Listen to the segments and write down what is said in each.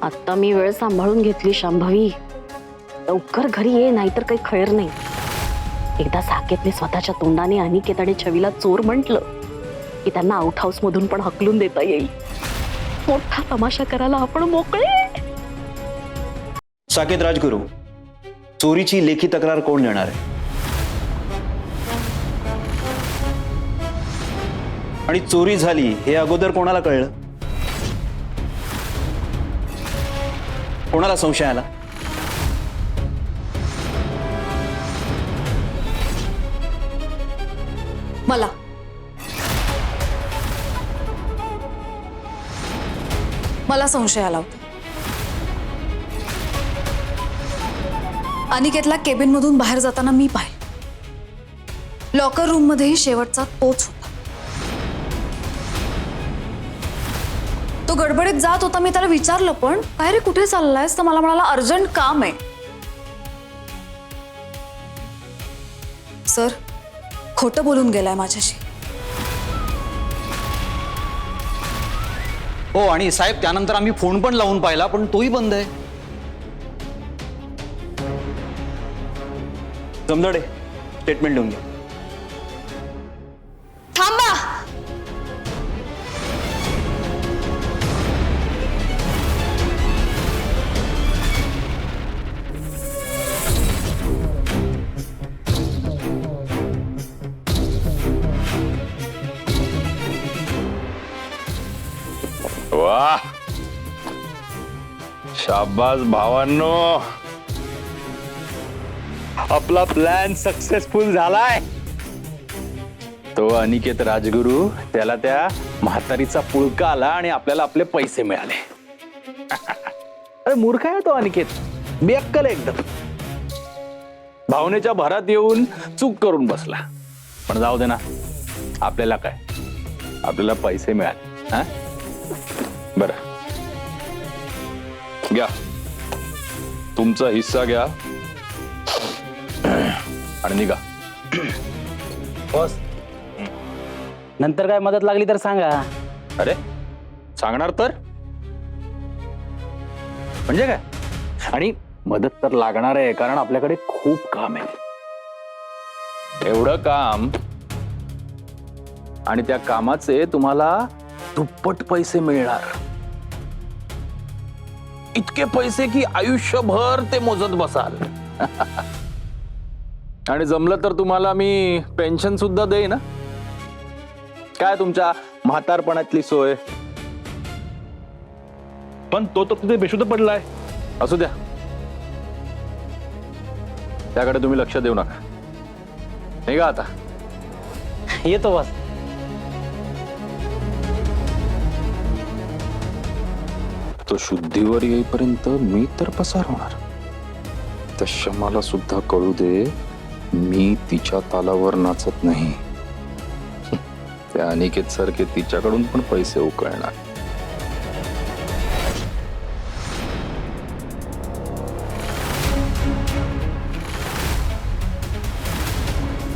आता मी वेळ सांभाळून घेतली शांभवी. लवकर घरी ये, नाहीतर काही खैर नाही. एकदा साकेतने स्वतःच्या तोंडाने अनिकेत आणि छवीला चोर म्हटलं की त्यांना आउट हाऊस मधून पण हकलून देता येईल. मोठा तमाशा करायला आपण मोकळे. साकेत राजगुरू, चोरीची लेखी तक्रार कोण देणार आहे? आणि चोरी झाली हे अगोदर कोणाला कळलं? कोणाला संशय आला? मला मला संशय आला होता. अनिकेतला केबिन मधून बाहेर जाताना मी पाहिलं. लॉकर रूम मध्येही शेवटचा तोच होता. तो गडबडीत जात होता. मी त्याला विचारलं, पण काय रे, कुठे चाललायस? तर मला म्हणाला, अर्जंट काम आहे. सर, खोटं बोलून गेलाय माझ्याशी. हो, आणि साहेब त्यानंतर आम्ही फोन पण लावून पाहिला, पण तोही बंद आहे. जमदडे, स्टेटमेंट लिहून घ्या. थांबा. वाह, शाबास भावांनो, आपला प्लॅन सक्सेसफुल झालाय. तो अनिकेत राजगुरू, त्याला त्या म्हातारीचा पुळका आला आणि आपल्याला आपले पैसे मिळाले. अरे मूर्ख आहे तो अनिकेत, बेअक्कल आहे एकदम. भावनेच्या भरात येऊन चूक करून बसला. पण जाऊ दे ना, आपल्याला काय, आपल्याला पैसे मिळाले. हा, बरं, घ्या तुमचा हिस्सा घ्या आणि निघा. बस, नंतर काय मदत लागली तर सांगा. अरे सांगणार तर म्हणजे काय? आणि मदत तर लागणार आहे, कारण आपल्याकडे खूप काम आहे. एवढं काम, आणि त्या कामाचे तुम्हाला दुप्पट पैसे मिळणार. इतके पैसे की आयुष्यभर ते मोजत बसाल. आणि जमलं तर तुम्हाला मी पेन्शन सुद्धा देईन. काय तुमच्या म्हातारपणातली सोय. पण तो तर तिथे बेशुद्ध पडलाय. असू द्या, त्याकडे तुम्ही लक्ष देऊ नका. निघा आता. येतो बस. तो शुद्धीवर येईपर्यंत मी तर पसार होणार. त्या शमाला सुद्धा कळू दे, मी तिच्या तालावर नाचत नाही. त्या अनिकेत सारखे तिच्याकडून पण पैसे उकळणार.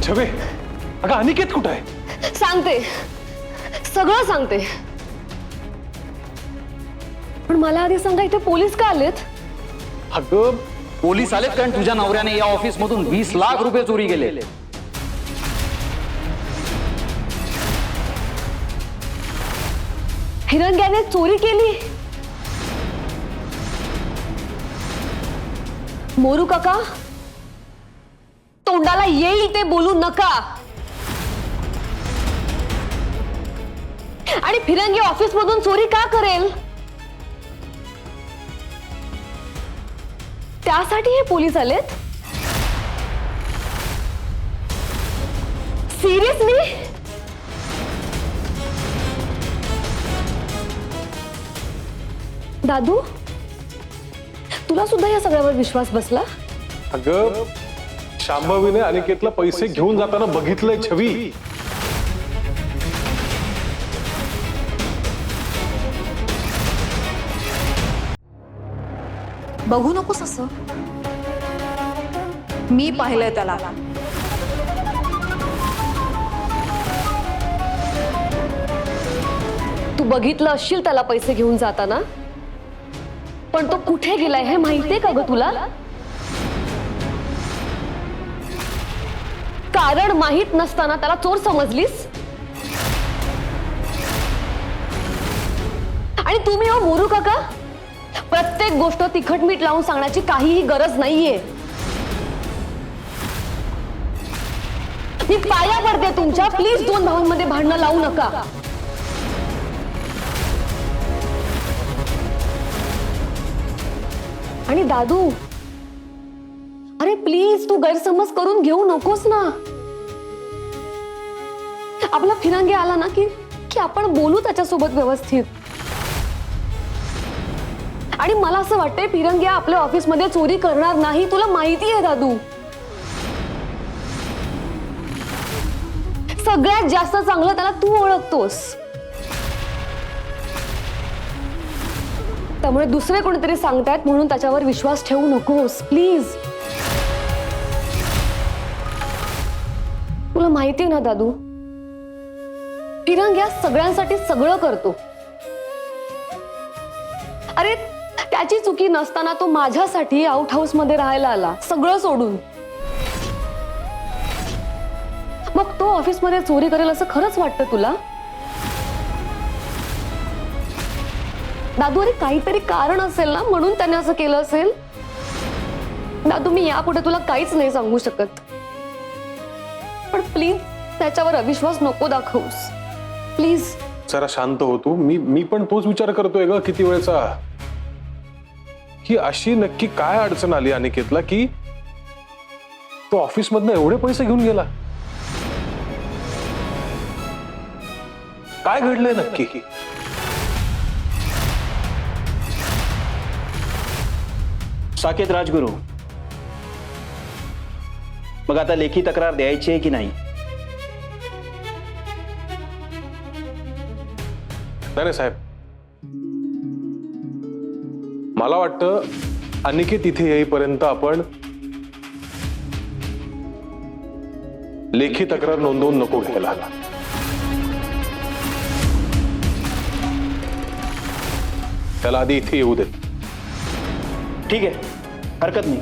छबे, अगं अनिकेत कुठं आहे? सांगते, सगळं सांगते. पण मला आधी सांगा, इथे पोलीस का आलेत? अगं पोलीस आलेत कारण तुझ्या नवऱ्याने या ऑफिस मधून 20 लाख रुपये चोरी केले. हिरंग्याने चोरी केली? मोरू काका, तोंडाला येईल ते बोलू नका. आणि फिरंगी ऑफिस मधून चोरी का करेल? त्यासाठी हे पोलीस आलेत? सिरियसली? दादू, तुला सुद्धा या सगळ्यावर विश्वास बसला? अगं शांभवीने अनिकेतला पैसे घेऊन जाताना बघितलंय छवी. बघू नकोस असं. मी पाहिलंय त्याला. तू बघितलं असशील त्याला पैसे घेऊन जाताना, पण तो कुठे गेलाय हे माहितीये का ग तुला? कारण माहित नसताना त्याला चोर समजलीस? आणि तुम्ही हो मोरू काका, प्रत्येक गोष्ट तिखट मीठ लावून सांगण्याची काहीही गरज नाहीये. मी पाया पडते तुमच्या, प्लीज दोन भावांमध्ये भांडणं लावू नका. आणि दादू, अरे प्लीज तू गैरसमज करून घेऊ नकोस ना. आपला फिरंगी आला ना की आपण बोलू त्याच्यासोबत व्यवस्थित. आणि मला असं वाटतंय फिरंगी आपल्या ऑफिसमध्ये चोरी करणार नाही, तुला माहिती आहे दादू. सगळ्यात जास्त चांगलं त्याला तू ओळखतोस, त्यामुळे दुसरे कोणीतरी सांगतायत म्हणून त्याच्यावर विश्वास ठेवू नकोस प्लीज. तुला माहिती आहे ना दादू, फिरंग्या सगळ्यांसाठी सगळं करतो. अरे त्याची चुकी नसताना तो माझ्यासाठी आउट हाऊस मध्ये राहायला आला, सगळं सोडून. मग तो ऑफिस मध्ये चोरी करेल असं खरंच वाटतं तुला? दादू, अरे काहीतरी कारण असेल ना म्हणून त्याने असं केलं असेल. दादू, मी यापुढे तुला काहीच नाही सांगू शकत, पण प्लीज त्याच्यावर अविश्वास नको दाखवूस प्लीज. जरा शांत हो तू. मी पण तोच विचार करतोय ग किती वेळचा, की अशी नक्की काय अडचण आली अनिकेतला की तो ऑफिस मधनं एवढे पैसे घेऊन गेला. काय घडलंय नक्की? साकेत राजगुरू, मग आता लेखी तक्रार द्यायची आहे की नाही? नाही साहेब, मला वाटतं अनिकेत इथे येईपर्यंत आपण लेखी तक्रार नोंदवून नको घ्यायला. त्याला आधी इथे येऊ देत. ठीक आहे, हरकत नाही.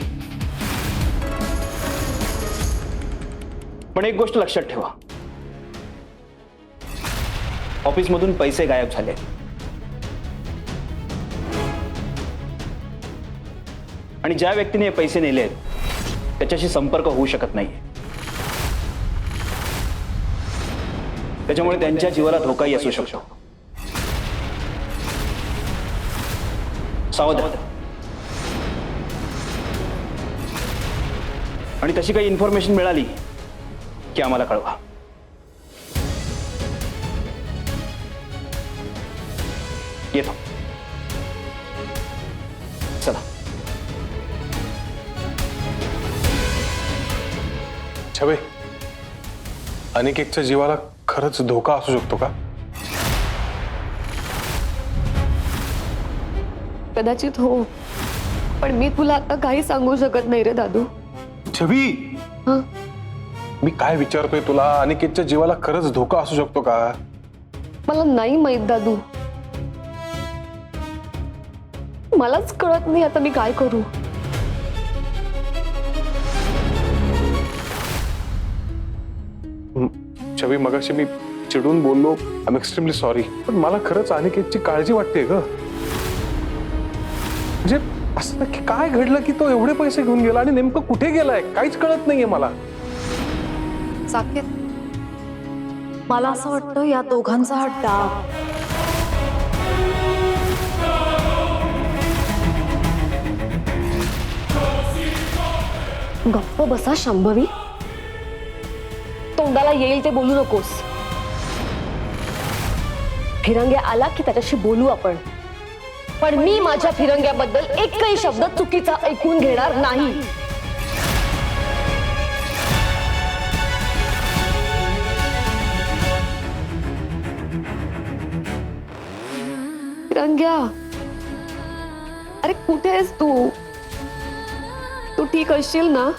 पण एक गोष्ट लक्षात ठेवा, ऑफिसमधून पैसे गायब झाले. आणि ज्या व्यक्तीने हे पैसे नेले त्याच्याशी संपर्क होऊ शकत नाही. त्याच्यामुळे त्यांच्या जीवाला धोकाही असू शकतो. सावध राहा. आणि तशी काही इन्फॉर्मेशन मिळाली की आम्हाला कळवा. येतो. चला. छबे, अनिकेतच्या जीवाला खरंच धोका असू शकतो का? कदाचित हो, पण मी तुला आता काही सांगू शकत नाही रे दादू. छबी, हं? मी काय विचारतोय तुला, अनिकेतच्या जीवाला खरंच धोका असू शकतो का? मला नाही माहित दादू, मलाच कळत नाही आता मी काय करू. छबी, मगाशी मी चिडून बोललो, आय एम एक्स्ट्रीमली सॉरी, पण मला खरंच अनिकेतची काळजी वाटते ग. म्हणजे असं नक्की काय घडलं की तो एवढे पैसे घेऊन गेला आणि नेमकं कुठे गेलाय काहीच कळत नाहीये मला. साकेत, मला असं वाटतं या दोघांचा हा डाव. गप्प बसा शांभवी, तोंडाला येईल ते बोलू नकोस. फिरंग्या आला की त्याच्याशी बोलू आपण, पण मी माझ्या फिरंग्याबद्दल एकही शब्द चुकीचा ऐकून घेणार नाही. फिरंग्या, अरे कुठे आहेस तू? तू ठीक असशील ना?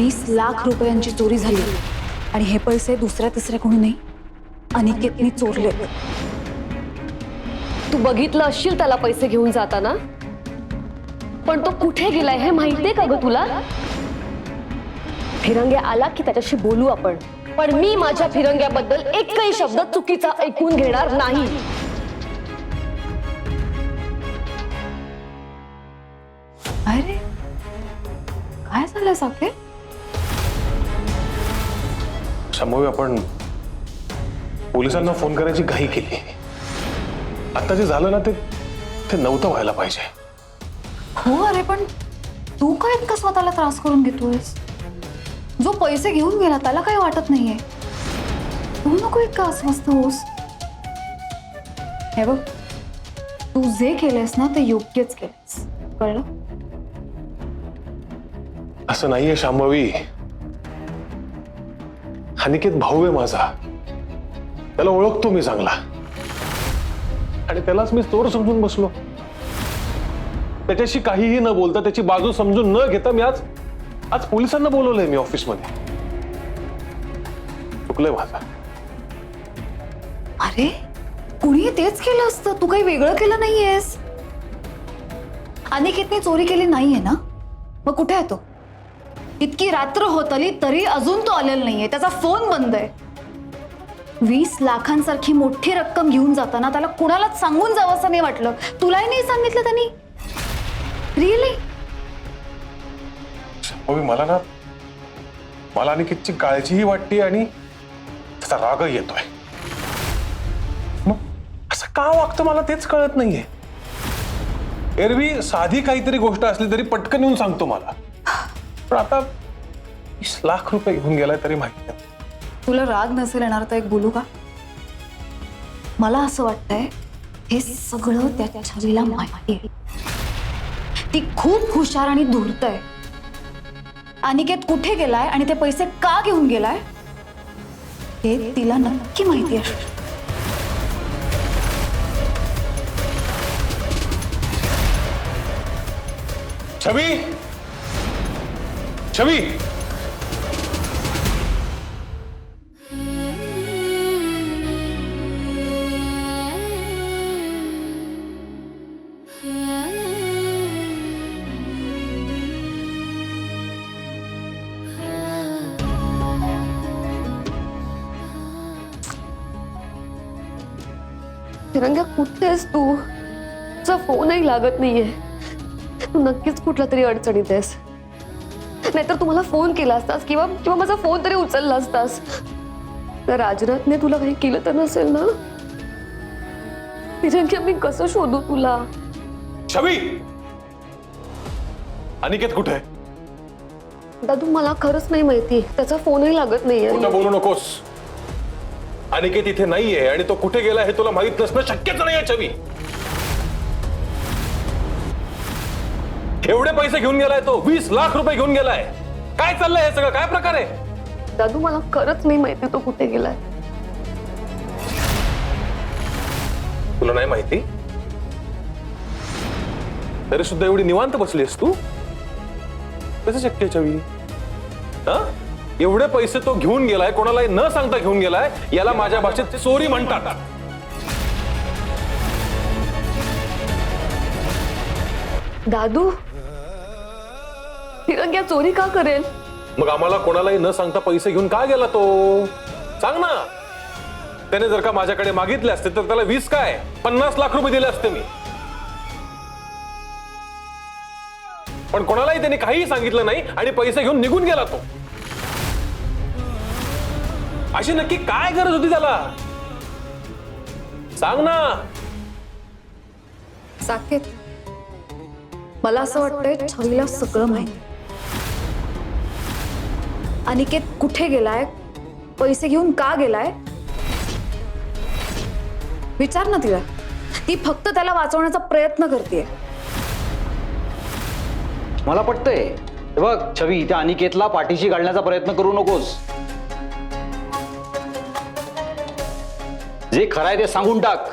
20 लाख रुपयांची चोरी झाली आणि हे पैसे दुसऱ्या तिसऱ्या कोणी नाही, अनिकेतनी चोरले. तू बघितलं असशील त्याला पैसे घेऊन जाताना, पण तो कुठे गेलाय हे माहितीये का ग तुला? फिरंग्या आला की त्याच्याशी बोलू आपण, पण मी माझ्या फिरंग्याबद्दल एकही शब्द चुकीचा ऐकून घेणार नाही. अरे काय झालं साकेत? शांभवी, आपण पोलिसांना फोन करायची घाई केली. आता जे झालं ना ते नव्हतं व्हायला पाहिजे. हो अरे, पण तू काय इतका स्वतःला त्रास करून घेतोयस? जो पैसे घेऊन गेला त्याला काही वाटत नाहीये, तू नको इतका अस्वस्थ होस. हे बघ, तू जे केलंस ना ते योग्यच केलंस, कळलं? असं नाहीये शांभवी. अनिकेत भाऊ आहे माझा, त्याला ओळखतो मी चांगला, आणि त्यालाच मी चोर समजून बसलो. त्याच्याशी काहीही न बोलता, त्याची बाजू समजून न घेता मी आज पोलिसांना बोलवलंय मी ऑफिसमध्ये. चुकलंय माझं. अरे कुणी तेच केलं असतं, तू काही वेगळं केलं नाहीयेस. अनिकेतने चोरी केली नाहीये ना, मग कुठे आहे तो? इतकी रात्र होत आली तरी अजून तो आलेला नाहीये, त्याचा फोन बंद आहे. 20 लाखांसारखी मोठी रक्कम घेऊन जाताना त्याला कुणालाच सांगून जावं असं नाही वाटलं. तुलाही नाही सांगितलं त्यांनी? रिअली? मला अनिकेतची काळजीही वाटते आणि त्याचा रागही येतोय. मग असं का वागतं मला तेच कळत नाहीये. एरवी साधी काहीतरी गोष्ट असली तरी पटकन येऊन सांगतो मला, पण आता 20 लाख रुपये घेऊन गेलाय तरी माहिती नाही. तुला राग नसेल येणार तर एक बोलू का? मला असं वाटतंय हे सगळं त्या छवीला माहिती आहे. ती खूप हुशार आणि धूर्त आहे. अनिकेत कुठे गेलाय आणि ते पैसे का घेऊन गेलाय हे तिला नक्की माहिती आहे. छवी, छवी, फिरंग्या कुठे आहेस तू? तुझा फोनही लागत नाहीये. तू नक्कीच कुठला तरी अडचणीत आहेस, नाहीतर तू मला फोन केला असतास किंवा माझा फोन तरी उचलला असतास. तर राजनाथने तुला काही केलं तर नसेल ना? फिरंग्या मी कसं शोधू तुला? छवी, अनिकेत कुठे आहे? दादू मला खरंच नाही माहिती, त्याचा फोनही लागत नाहीये. खोटं बोलू नकोस. अनिकेत इथे नाहीये आणि तो कुठे गेला हे तुला माहित नसणं शक्यच नाहीये. छवी, एवढे पैसे घेऊन गेलाय तो, 20 लाख रुपये घेऊन गेलाय. काय चाललंय हे सगळं? काय प्रकार आहे? दादू मला खरंच नाही माहिती तो कुठे गेलाय. तुला नाही माहिती तरी सुद्धा एवढी निवांत बसलीस तू? कसं शक्य आहे छवी? एवढे पैसे तो घेऊन गेलाय, कोणालाही न सांगता घेऊन गेलाय. याला माझ्या भाषेत चोरी म्हणतात. दादू, फिरंग्या चोरी का करेल? मग आम्हाला कोणालाही न सांगता पैसे घेऊन का गेला तो? सांग ना. त्याने जर का माझ्याकडे मागितले असते तर त्याला 20 काय 50 लाख रुपये दिले असते मी. पण कोणालाही त्याने काहीही सांगितलं नाही आणि पैसे घेऊन निघून गेला तो. अशी नक्की काय गरज होती त्याला? सांग ना. साकेत, मला असं वाटतंय छवीला सगळं माहिती. अनिकेत कुठे गेलाय, पैसे घेऊन का गेलाय, विचार ना तिला. ती फक्त त्याला वाचवण्याचा प्रयत्न करते. मला पटतंय. हे बघ छवी, त्या अनिकेतला पाठीशी घालण्याचा प्रयत्न करू नकोस. जे खरंय ते सांगून टाक.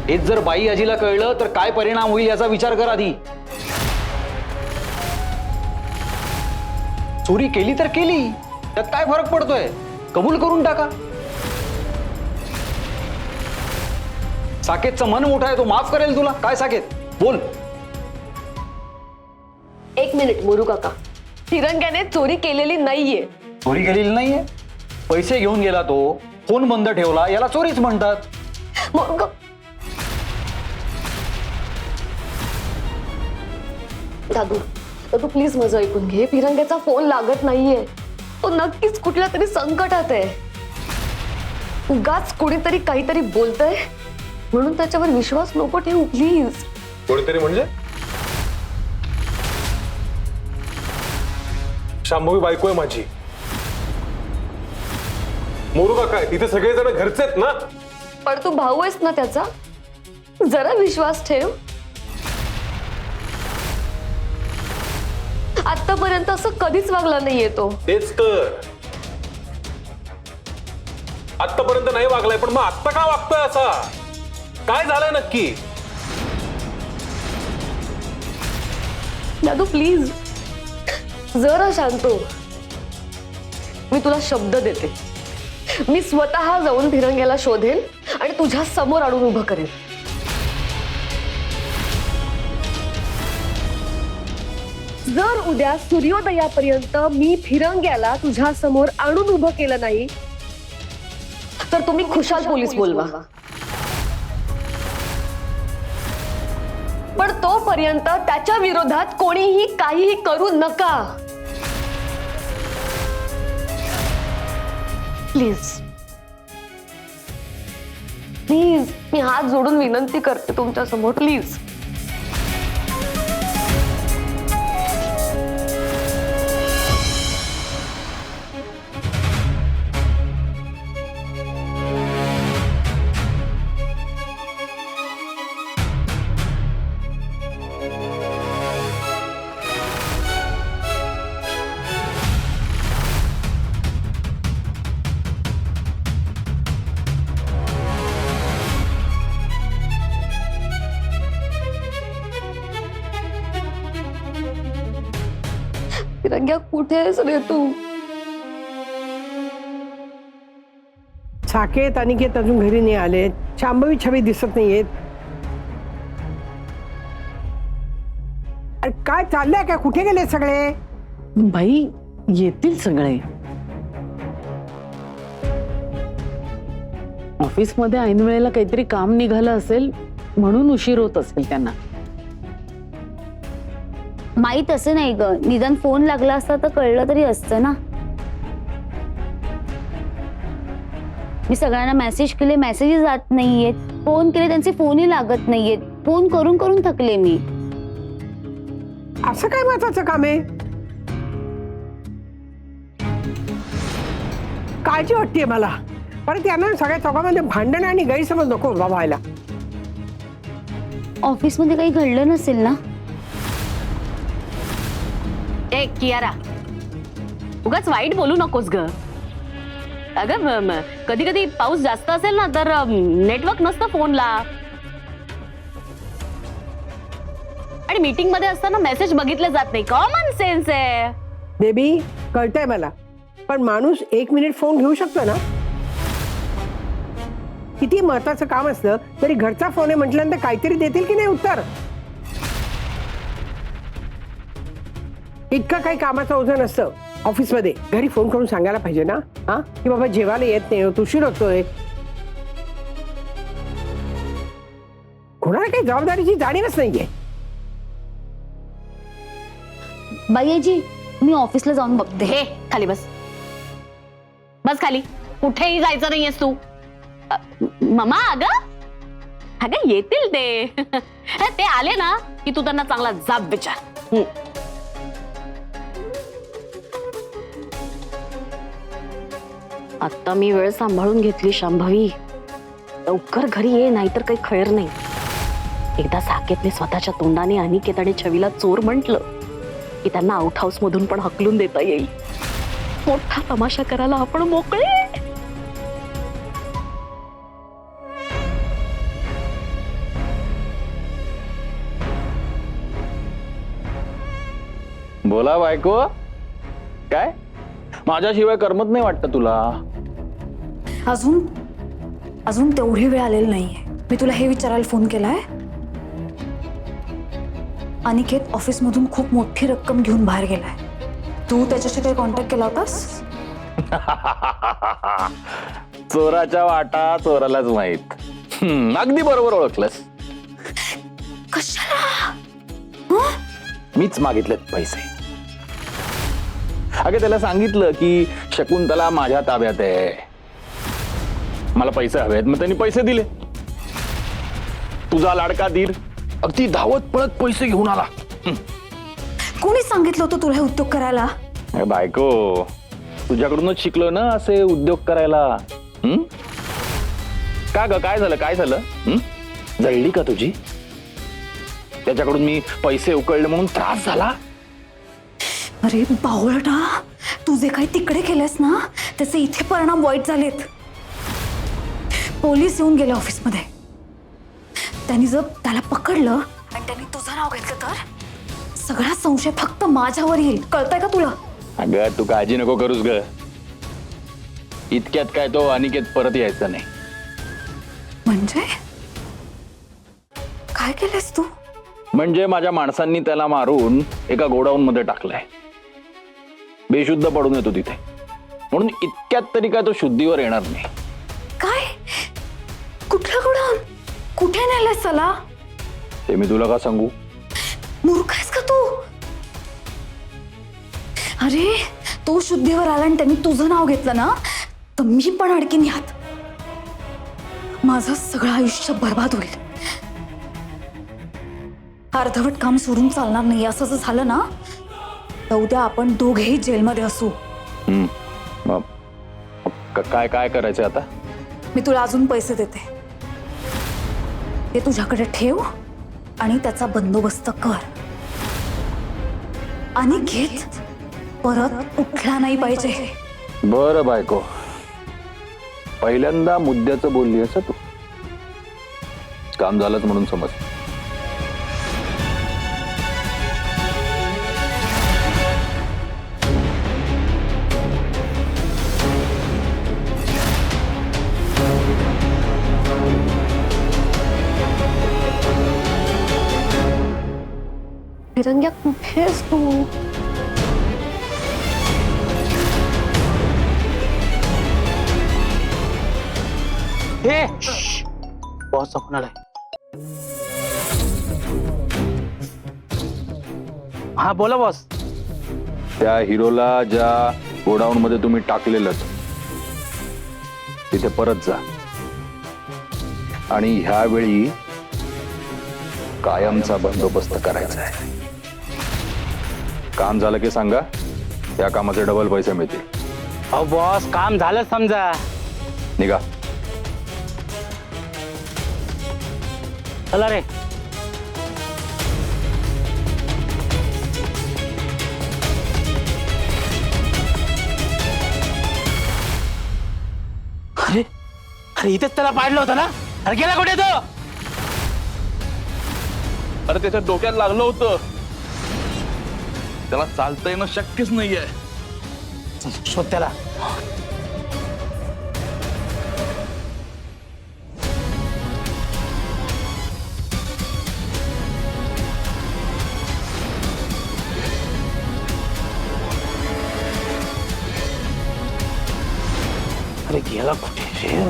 हेच जर बाई आजीला कळलं तर काय परिणाम होईल याचा विचार कर आधी. चोरी केली तर केली, त्यात काय फरक पडतोय? कबूल करून टाका. साकेतचं मन मोठं आहे, तो माफ करेल तुला. काय साकेत, बोल. एक मिनिट मोरू काका, तिरंग्याने चोरी केलेली नाहीये. चोरी केलेली नाहीये, पैसे घेऊन गेला तो, फोन बंद ठेवला, याला चोरीच म्हणतात. मग दादू दादू प्लीज माझं ऐकून घे. फिरंग्याचा फोन लागत नाहीये, तो नक्कीच कुठल्या तरी संकटात आहे. उगाच कोणीतरी काहीतरी बोलतंय म्हणून त्याच्यावर विश्वास नको ठेवू प्लीज. कोणीतरी म्हणजे? शांभवी बायको आहे माझी. मोरू काका आहे, तिथे सगळेजण घरचे आहेत ना. पण तू भाऊ आहेस ना त्याचा, जरा विश्वास ठेव. आतापर्यंत असं कधीच वागला नाहीये तो. तेच तर, आतापर्यंत नाही वागलाय, पण मग आत्ता का वागतोय असा? काय झालंय नक्की? दादू प्लीज जरा शांत हो. मी तुला शब्द देते, मी स्वतः जाऊन फिरंग्याला शोधेन आणि तुझ्या समोर आणून उभं करेन. जर उद्या सूर्योदयापर्यंत मी फिरंग्याला तुझ्या समोर आणून उभं केलं नाही तर तुम्ही खुशाल पोलीस बोलवा. पण तोपर्यंत त्याच्या विरोधात कोणीही काहीही करू नका प्लीज. प्लीज मी हात जोडून विनंती करते तुमच्या समोर, प्लीज. फिरंग्या कुठे आहेस रे तू? साकेत अनिकेत अजून घरी नाही आले. शांभवी छबी दिसत नाहीयेत. अरे काय चाललंय? काय कुठे गेले सगळे? बाई येतील सगळे. ऑफिसमध्ये ऐन वेळेला काहीतरी काम निघालं असेल म्हणून उशीर होत असेल त्यांना. माहित असं नाही ग, निदान फोन लागला असता तर कळलं तरी असतं ना. मी सगळ्यांना मेसेज केले, मेसेजेस जात नाहीयेत. फोन केले, त्यांचे फोनही लागत नाहीयेत. फोन करून करून थकले मी. असं काय महत्वाचं काम आहे? काळजी वाटते मला. परत यांना सगळ्या चौकामध्ये भांडण आणि गैरसमज नको व्हायला. ऑफिसमध्ये काही घडलं नसेल ना? ए कियारा, उगाच वाईट बोलू नकोस ग. अगं कधी कधी पाऊस जास्त असेल ना तर नेटवर्क नसतं फोनला. आणि मीटिंग मध्ये असताना मेसेज बघितले जात नाही. कॉमन सेन्स आहे बेबी. कळतंय मला, पण माणूस 1 मिनिट फोन घेऊ शकतो ना. किती महत्वाचं काम असलं तरी घरचा फोन आहे म्हटल्यानंतर काहीतरी देतील की नाही उत्तर. इतकं काही कामाचं ओझं नसतं ऑफिसमध्ये. घरी फोन करून सांगायला पाहिजे ना, हा की बाबा जेवायला येत नाही, उशीर होतोय. कोणाला काही जबाबदारीची जाणीवच नाहीये. बाईजी मी ऑफिसला जाऊन बघते. हे खाली बस. बस खाली. कुठेही जायचं नाहीयेस तू. ममा अगं येतील ते. ते आले ना की तू त्यांना चांगला जाब विचार. आता मी वेळ सांभाळून घेतली शांभवी. लवकर घरी ये, नाहीतर काही खैर नाही. एकदा साकेतने स्वतःच्या तोंडाने अनिकेत आणि छवीला चोर म्हटलं की त्यांना आउट हाऊस मधून पण हकलून देता येईल. मोठा तमाशा करायला आपण मोकळे. बोला बायको. काय माझ्याशिवाय करमत नाही वाटतं तुला? अजून अजून तेवढी वेळ आलेली नाहीये. मी तुला हे विचारायला फोन केलाय. अनिकेत ऑफिसमधून खूप मोठी रक्कम घेऊन बाहेर गेलाय. तू त्याच्याशी काही कॉन्टॅक्ट केला होतास? चोराच्या वाटा चोरालाच माहित. अगदी बरोबर ओळखलंस. कशाला? मीच मागितलेत पैसे. अगे त्याला सांगितलं की शकुंतला माझ्या ताब्यात आहे, मला पैसे हवेत. मग त्यांनी पैसे दिले. तुझा लाडका धीर अगदी धावत पळत पैसे घेऊन आला. कोणी सांगितलं होतं तुला हे उद्योग करायला? अरे बायको, तुझ्याकडूनच शिकलो ना असे उद्योग करायला. का ग, काय झालं? काय झालं? जळली का तुझी? त्याच्याकडून मी पैसे उकळले म्हणून त्रास झाला? अरे बावळटा, तू जे काही तिकडे केलंस ना त्याचे इथे परिणाम वाईट झालेत. पोलीस येऊन गेले ऑफिसमध्ये. त्यांनी जर त्याला पकडलं आणि त्यांनी तुझं नाव घेतलं तर सगळा संशय फक्त माझ्यावर येईल. कळतंय का तुला? अगं तू काळजी नको करूस ग. इतक्यात काय तो अनिकेत परत यायचा नाही. म्हणजे काय केलंस तू? म्हणजे माझ्या माणसांनी त्याला मारून एका गोडाऊन मध्ये टाकलाय. बेशुद्ध पडून येतो तिथे, म्हणून इतक्यात तरी काय तो शुद्धीवर येणार नाही. काय? कुठलं गोडाऊन? कुठे नेलंस त्याला? ते मी तुला का सांगू? मूर्ख आहेस का तू? अरे तो शुद्धीवर आला आणि त्यांनी तुझं नाव घेतलं ना तर मी पण अडकीन यात. माझं सगळं आयुष्य बर्बाद होईल. अर्धवट काम सोडून चालणार नाही. असं जर झालं ना तर उद्या आपण दोघेही जेलमध्ये असू. मग काय काय करायचं आता? मी तुला अजून पैसे देते. ते तुझ्याकडे ठेव आणि त्याचा बंदोबस्त कर. आणि घेत परत उठला नाही पाहिजे. बरं बायको, पहिल्यांदा मुद्द्याचं बोलली असं तू. काम झालंच म्हणून समज. फिरंग्या कुठेस तू? बॉसचा फोन आलाय. हा बोला बॉस. त्या हिरोला ज्या गोडाऊन मध्ये तुम्ही टाकलेलंच तिथे परत जा आणि ह्यावेळी कायमचा बंदोबस्त करायचा आहे. काम झालं की सांगा, त्या कामाचे डबल पैसे मिळतील. अहो बॉस, काम झालं समजा. निघा. चला रे. अरे अरे इथेच त्याला पाडलं होतं ना. अरे गेला कुठे तो? अरे त्याच्या डोक्यात लागलं होतं. त्याला चालता येणं शक्यच नाहीये. शोध त्याला. अरे गेला कुठे रे?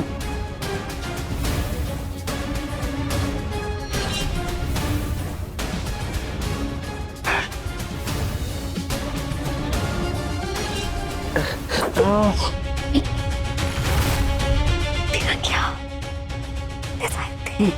तिला घ्या. ते जाईल ते.